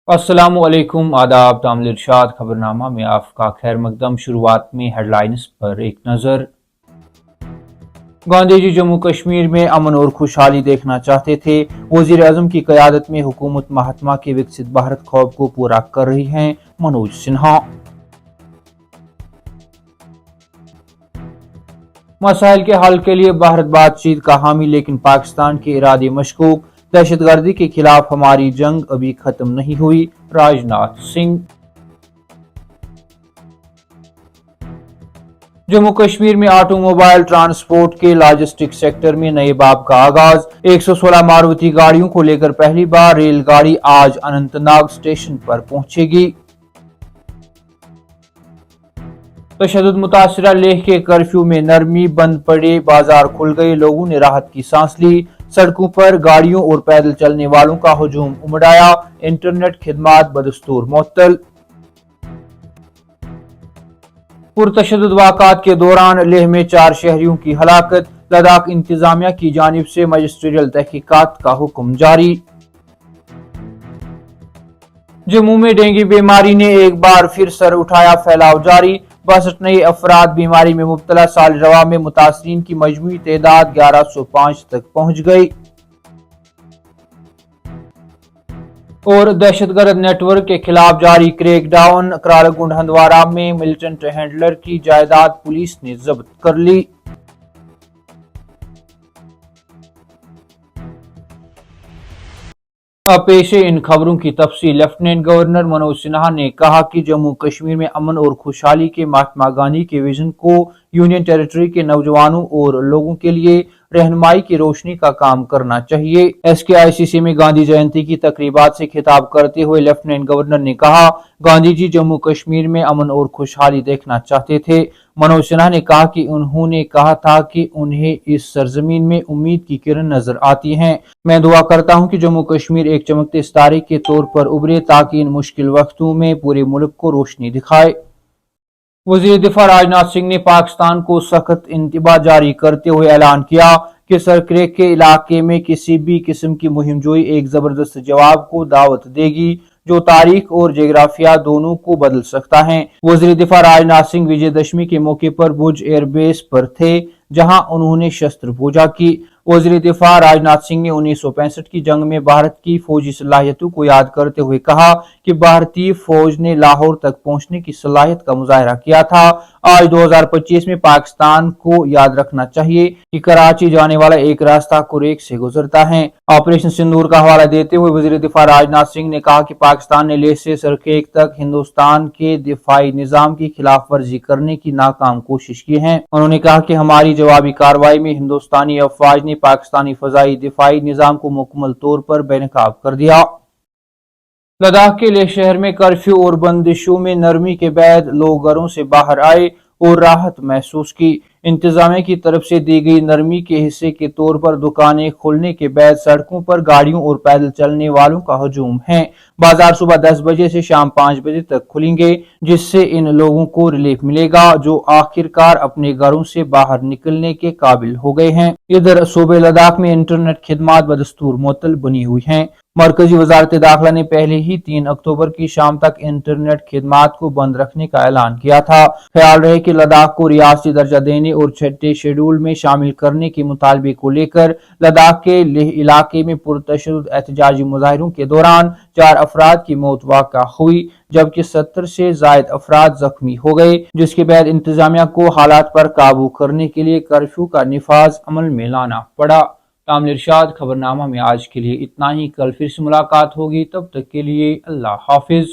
अस्सलामु अलैकुम आदाब तामिल इरशाद खबरनामा में आपका खैर मकदम। शुरुआत में हेडलाइंस पर एक नज़र। गांधी जी जम्मू कश्मीर में अमन और खुशहाली देखना चाहते थे। वजीर आजम की क़यादत में हुकूमत महात्मा के विकसित भारत ख्वाब को पूरा कर रही है, मनोज सिन्हा। मसाइल के हल के लिए भारत बातचीत का हामी, लेकिन पाकिस्तान के इरादे मशकूक। दहशतगर्दी के खिलाफ हमारी जंग अभी खत्म नहीं हुई, राजनाथ सिंह। जम्मू कश्मीर में ऑटोमोबाइल ट्रांसपोर्ट के लॉजिस्टिक सेक्टर में नए बाब का आगाज। 116 मारुति गाड़ियों को लेकर पहली बार रेलगाड़ी आज अनंतनाग स्टेशन पर पहुंचेगी। तशद्दुद मुतासिरा लेह के कर्फ्यू में नरमी, बंद पड़े बाजार खुल गए, लोगों ने राहत की सांस ली। सड़कों पर गाड़ियों और पैदल चलने वालों का हुजूम उमड़ाया, इंटरनेट खिदमात बदस्तूर मुअत्तल। पुरतशद्दुद वाक़ात के दौरान लेह में 4 शहरियों की हलाकत। लद्दाख इंतजामिया की जानिब से मजिस्ट्रियल तहकीकात का हुक्म जारी। जम्मू में डेंगू बीमारी ने एक बार फिर सर उठाया, फैलाव जारी। 62 नए अफराद बीमारी में मुब्तला। साल रवा में मुतासरीन की मजमूई तादाद 1105 तक पहुंच गई। और दहशतगर्द नेटवर्क के खिलाफ जारी क्रैकडाउन। करालगुंड हंदवारा में मिलिटेंट हैंडलर की जायदाद पुलिस ने जब्त कर ली। अब पेश है इन खबरों की तफसील। लेफ्टिनेंट गवर्नर मनोज सिन्हा ने कहा कि जम्मू कश्मीर में अमन और खुशहाली के महात्मा गांधी के विजन को यूनियन टेरिटरी के नौजवानों और लोगों के लिए रहनुमाई की रोशनी का काम करना चाहिए। SKICC में गांधी जयंती की तकरीबात से खिताब करते हुए लेफ्टिनेंट गवर्नर ने कहा, गांधी जी जम्मू कश्मीर में अमन और खुशहाली देखना चाहते थे। मनोज सिन्हा ने कहा कि उन्होंने कहा था कि उन्हें इस सरजमीन में उम्मीद की किरण नजर आती हैं। मैं दुआ करता हूं कि जम्मू कश्मीर एक चमकते सितारे के तौर पर उभरे, ताकि इन मुश्किल वक्तों में पूरे मुल्क को रोशनी दिखाए। वजीर दिफा राजनाथ सिंह ने पाकिस्तान को सख्त इंतबा जारी करते हुए ऐलान किया कि सरक्रेक के इलाके में किसी भी किस्म की मुहिमजोई एक जबरदस्त जवाब को दावत देगी, जो तारीख और जोग्राफिया दोनों को बदल सकता है। वजीर दिफा राजनाथ सिंह विजयदशमी के मौके पर भुज एयरबेस पर थे, जहां उन्होंने शस्त्र पूजा की। वजीर दिफा राजनाथ सिंह ने 1965 की जंग में भारत की फौजी सलाहियतों को याद करते हुए कहा कि भारतीय फौज ने लाहौर तक पहुंचने की सलाहियत का मुजाहरा किया था। आज 2025 में पाकिस्तान को याद रखना चाहिए कि कराची जाने वाला एक रास्ता कुरैक से गुजरता है। ऑपरेशन सिंदूर का हवाला देते हुए वजीर दिफा राजनाथ सिंह ने कहा कि पाकिस्तान ने लेह से सरक्रेक तक हिंदुस्तान के दिफाई निजाम की खिलाफ वर्जी करने की नाकाम कोशिश की है। उन्होंने कहा कि हमारी जवाबी कार्रवाई में हिंदुस्तानी अफवाज ने पाकिस्तानी फजाई दिफाई निजाम को मुकम्मल तौर पर बेनकाब कर दिया। लद्दाख के लेह शहर में कर्फ्यू और बंदिशों में नरमी के बाद लोग घरों से बाहर आए और राहत महसूस की। इंतजामिया की तरफ से दी गई नरमी के हिस्से के तौर पर दुकानें खुलने के बाद सड़कों पर गाड़ियों और पैदल चलने वालों का हजूम है। बाजार सुबह 10 बजे से शाम 5 बजे तक खुलेंगे, जिससे इन लोगों को रिलीफ मिलेगा जो आखिरकार अपने घरों से बाहर निकलने के काबिल हो गए हैं। इधर सूबे लद्दाख में इंटरनेट खिदमात बदस्तूर मुअत्तल बनी हुई हैं। मरकजी वजारत दाखिला ने पहले ही 3 अक्टूबर की शाम तक इंटरनेट खिदमात को बंद रखने का ऐलान किया था। ख्याल रहे कि लद्दाख को रियासती दर्जा देने और 6ठे शेड्यूल में शामिल करने के मुतालबे को लेकर लद्दाख के लेह इलाके में पुरतशद्दुद एहतजाजी मुजाहिरों के दौरान 4 अफराद की मौत वाक़ा हुई, जबकि 70 से जायद अफराद जख्मी हो गए, जिसके बाद इंतजामिया को हालात पर काबू करने के लिए कर्फ्यू का निफाज अमल में लाना पड़ा। तामिल इरशाद खबरनामा में आज के लिए इतना ही। कल फिर से मुलाकात होगी, तब तक के लिए अल्लाह हाफिज।